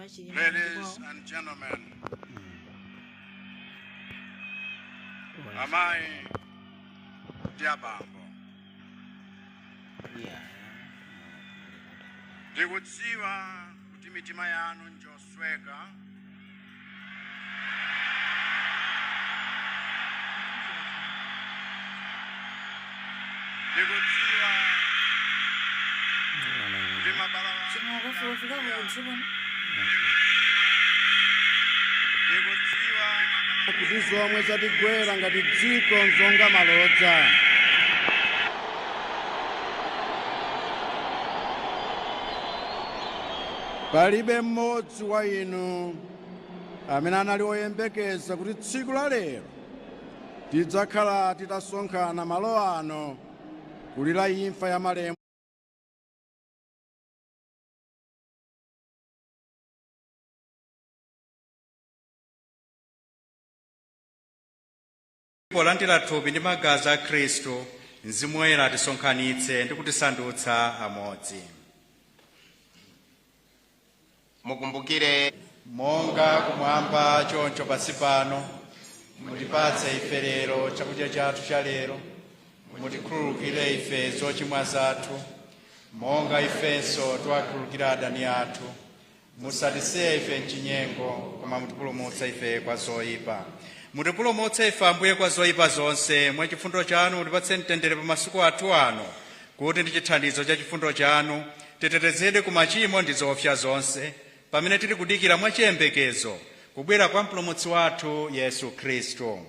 Ladies and gentlemen, amai diabambo. Ndikudziwa kuti mitima yanu njosweka. Ndikudziwa kuti mabala kuti zomwe zatigwera ngati dziko nzonga malodza. Palibe mmodzi wa inu amene anali oyembekeza kuti tsiku la lero tidzakhala titasonkhana malo ano kulira imfa ya malemu. Polandira thupi ndi magazi a Khristu, Mzimu Woyera atisonkhanitse ndi kutisandutsa amodzi. Mukumbukire Monga kumwamba choncho pansi pano, mutipatse ife lero chakudya chathu cha lero, mutikhululukire ife zochimwa zathu, monga ifenso tiwakhululukira adani athu, musatisiye ife mchinyengo, koma mutipulumutse ife kwa zoyipa. Mutipulumutse ife Ambuye kwa zoyipa zonse, mwa chifundo chanu mutipatse mtendere pa masiku athu ano, kuti ndi chithandizo cha chifundo chanu titetezedwe ku machimo ndi zoopsa zonse, pamene tili kudikira mwa chiyembekezo kubwera kwa mpulumutsi wathu Yesu Khristu.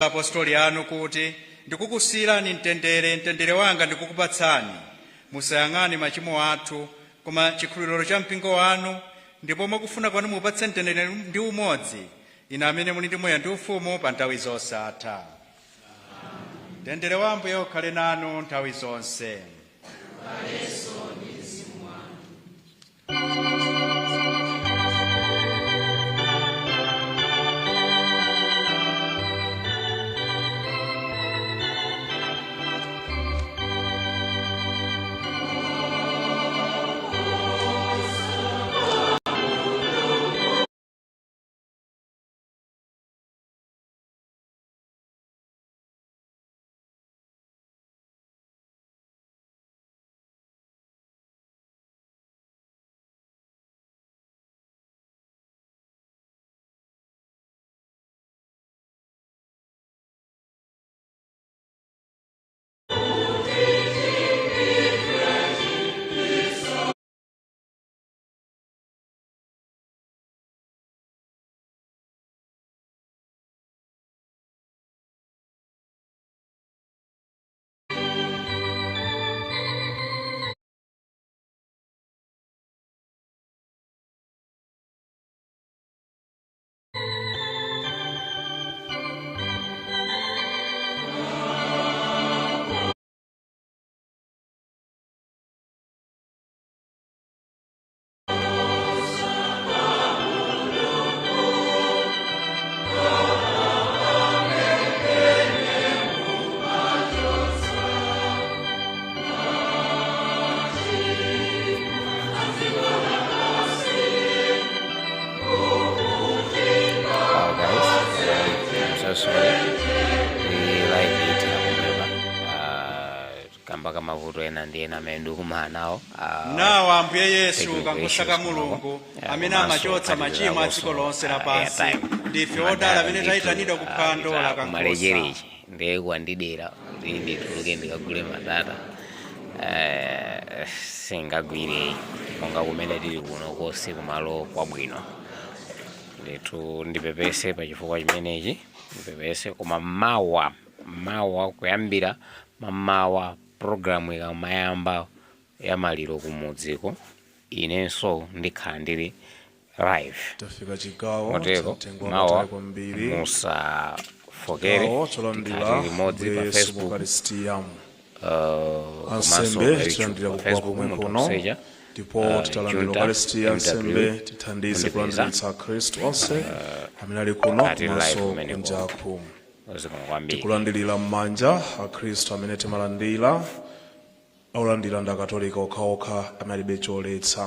Apostoli anu kuti ndikukusiyirani mtendere wanga ndikukupatsani, musayang'ane machimo athu koma chikhulupiriro cha mpingo wanu, ndipo mwakufuna kwanu mupatse mtendere ndi umodzi, inu amene muli ndi moyo ndi ufumu pa nthawi zosatha. Mtendere wa Ambuye ukhale nanu nthawi zonse. Nawa Ambuye Yesu kangosaka Mulungu amene amachotsa machimo a dziko lonse lapansi, ndife odala amene tayitanidwa ku phwando la Kankhosa. Ndekuwandidera kuti ndituluke ndikagule matata singagwire monga kumene tili kuno konse kumalo kwabwino. Ndithu ndipepese pa chifukwa chimenechi, ndipepese koma mawa kuyambira mamawa programu ikamayamba ya maliro kumudziko, inenso ndikhala ndili live. Motero mawa musafokere, tikhala limodzi pa Facebook, komanso pa Facebook muntuseja ndipo titalandira Ukaristiya nsembe tithandize kulandiritsa Khristu onse amene ali kuno komanso kunjaku. zikomo kwambiri. tikulandirira m'manja akhristu amene timalandira aulandira ndi akatolika okhaokha amene alibe choletsa.